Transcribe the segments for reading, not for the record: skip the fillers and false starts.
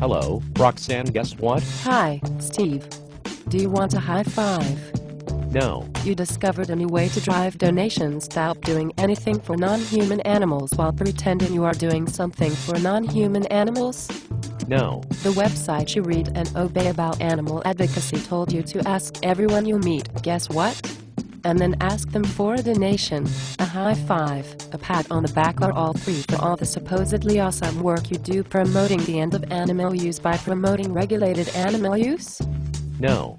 Hello, Roxanne, guess what? Hi, Steve. Do you want a high five? No. You discovered a new way to drive donations without doing anything for non-human animals while pretending you are doing something for non-human animals? No. The website you read and obey about animal advocacy told you to ask everyone you meet, guess what? And then ask them for a donation, a high five, a pat on the back, or all three for all the supposedly awesome work you do promoting the end of animal use by promoting regulated animal use? No.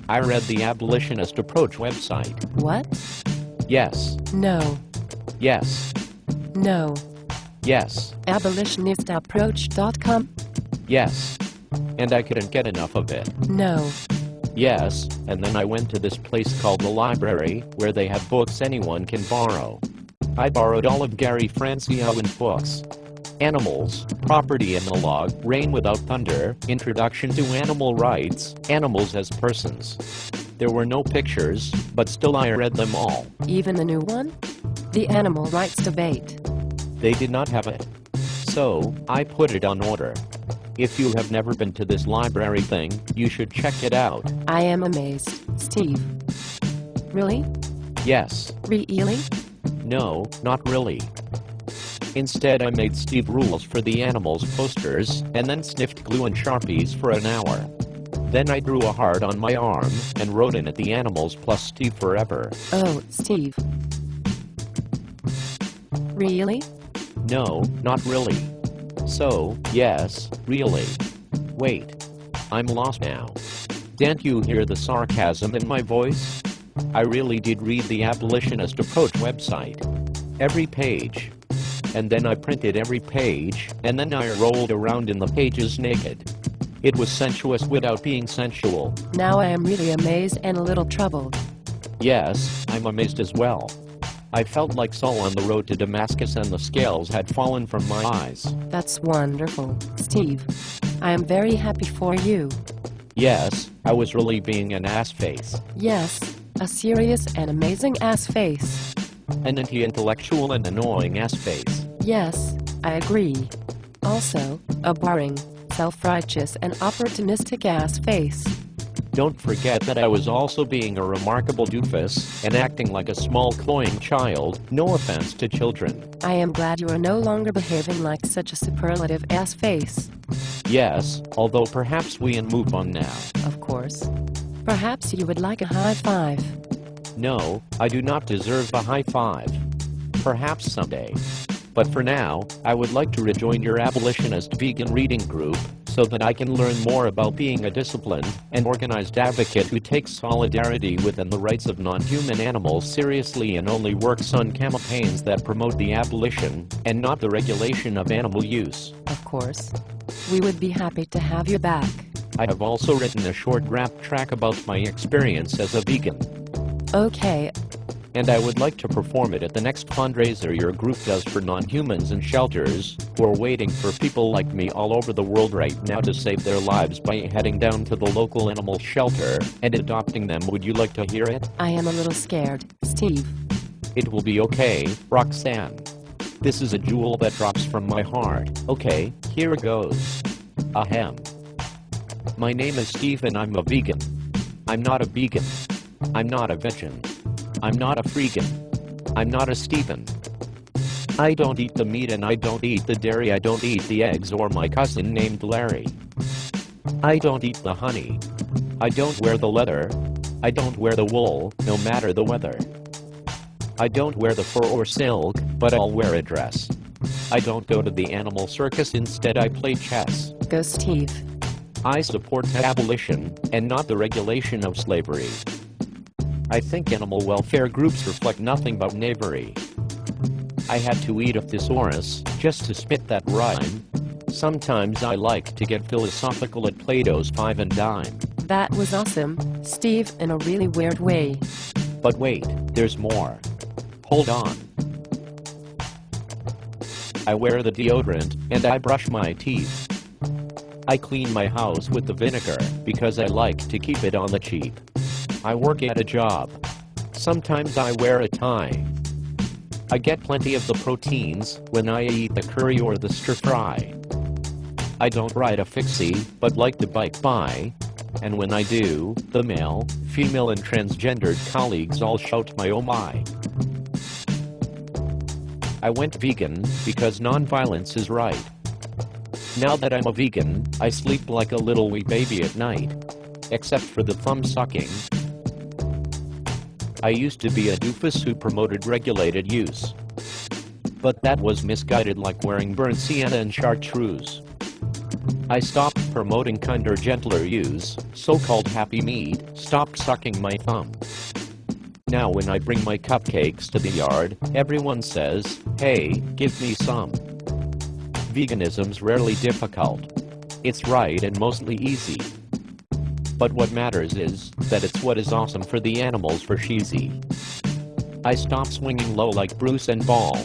I read the abolitionist approach website. What? Yes. No. Yes. No. Yes. abolitionistapproach.com? Yes. And I couldn't get enough of it. No. Yes, and then I went to this place called the library, where they have books anyone can borrow. I borrowed all of Gary Francione books. Animals, Property and the Law, Reign Without Thunder, Introduction to Animal Rights, Animals as Persons. There were no pictures, but still I read them all. Even the new one? The animal rights debate. They did not have it. So, I put it on order. If you have never been to this library thing, you should check it out. I am amazed, Steve. Really? Yes. Really? No, not really. Instead, I made Steve rules for the animals posters, and then sniffed glue and Sharpies for an hour. Then I drew a heart on my arm, and wrote in it the animals plus Steve forever. Oh, Steve. Really? No, not really. So, yes, really. Wait. I'm lost now. Can't you hear the sarcasm in my voice? I really did read the abolitionist approach website. Every page. And then I printed every page, and then I rolled around in the pages naked. It was sensuous without being sensual. Now I am really amazed and a little troubled. Yes, I'm amazed as well. I felt like Saul on the road to Damascus and the scales had fallen from my eyes. That's wonderful, Steve. I am very happy for you. Yes, I was really being an ass face. Yes, a serious and amazing ass face. An anti-intellectual and annoying ass face. Yes, I agree. Also, a boring, self-righteous and opportunistic ass face. Don't forget that I was also being a remarkable doofus and acting like a small cloying child, no offense to children. I am glad you are no longer behaving like such a superlative ass face. Yes, although perhaps we can move on now. Of course. Perhaps you would like a high five. No, I do not deserve a high five. Perhaps someday. But for now, I would like to rejoin your abolitionist vegan reading group, so that I can learn more about being a disciplined and organized advocate who takes solidarity with and the rights of non-human animals seriously and only works on campaigns that promote the abolition and not the regulation of animal use. Of course. We would be happy to have you back. I have also written a short rap track about my experience as a vegan. Okay. And I would like to perform it at the next fundraiser your group does for non-humans and shelters, who are waiting for people like me all over the world right now to save their lives by heading down to the local animal shelter and adopting them. Would you like to hear it? I am a little scared, Steve. It will be okay, Roxanne. This is a jewel that drops from my heart. Okay, here it goes. Ahem. My name is Steve and I'm a vegan. I'm not a vegan. I'm not a vegan. I'm not a freegan. I'm not a Steven. I don't eat the meat and I don't eat the dairy. I don't eat the eggs or my cousin named Larry. I don't eat the honey. I don't wear the leather. I don't wear the wool, no matter the weather. I don't wear the fur or silk, but I'll wear a dress. I don't go to the animal circus, instead I play chess. Go Steve. I support abolition, and not the regulation of slavery. I think animal welfare groups reflect nothing but knavery. I had to eat a thesaurus, just to spit that rhyme. Sometimes I like to get philosophical at Plato's Five and Dime. That was awesome, Steve, in a really weird way. But wait, there's more. Hold on. I wear the deodorant, and I brush my teeth. I clean my house with the vinegar, because I like to keep it on the cheap. I work at a job. Sometimes I wear a tie. I get plenty of the proteins when I eat the curry or the stir fry. I don't ride a fixie, but like to bike by. And when I do, the male, female and transgendered colleagues all shout my oh my. I went vegan because non-violence is right. Now that I'm a vegan, I sleep like a little wee baby at night. Except for the thumb sucking. I used to be a doofus who promoted regulated use. But that was misguided, like wearing burnt sienna and chartreuse. I stopped promoting kinder, gentler use, so-called happy meat, stopped sucking my thumb. Now when I bring my cupcakes to the yard, everyone says, hey, give me some. Veganism's rarely difficult. It's right and mostly easy. But what matters is that it's what is awesome for the animals for cheesy. I stopped swinging low like Bruce and Ball.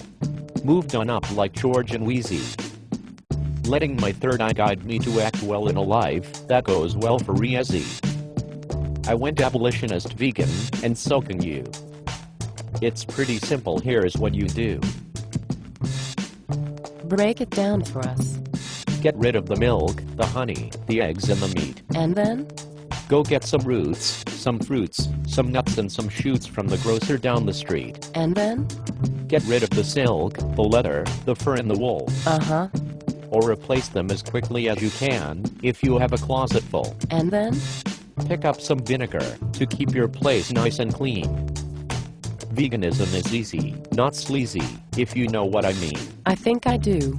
Moved on up like George and Wheezy. Letting my third eye guide me to act well in a life that goes well for Riezi. I went abolitionist vegan, and so can you. It's pretty simple. Here's what you do. Break it down for us. Get rid of the milk, the honey, the eggs and the meat. And then? Go get some roots, some fruits, some nuts and some shoots from the grocer down the street. And then? Get rid of the silk, the leather, the fur and the wool. Uh-huh. Or replace them as quickly as you can, if you have a closet full. And then? Pick up some vinegar, to keep your place nice and clean. Veganism is easy, not sleazy, if you know what I mean. I think I do.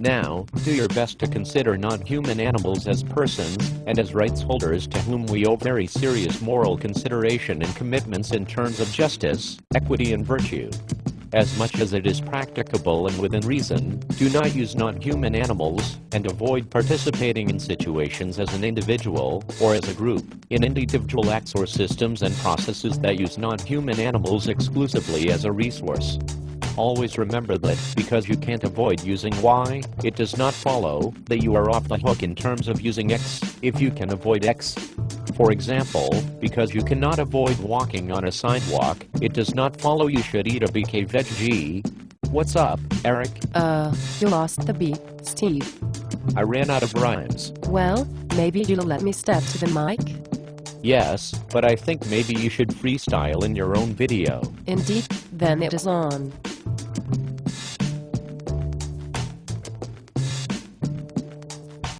Now, do your best to consider non-human animals as persons, and as rights holders to whom we owe very serious moral consideration and commitments in terms of justice, equity and virtue. As much as it is practicable and within reason, do not use non-human animals, and avoid participating in situations as an individual, or as a group, in individual acts or systems and processes that use non-human animals exclusively as a resource. Always remember that, because you can't avoid using Y, it does not follow that you are off the hook in terms of using X, if you can avoid X. For example, because you cannot avoid walking on a sidewalk, it does not follow you should eat a BK veggie. What's up, Eric? You lost the beat, Steve. I ran out of rhymes. Well, maybe you'll let me step to the mic? Yes, but I think maybe you should freestyle in your own video. Indeed, then it is on.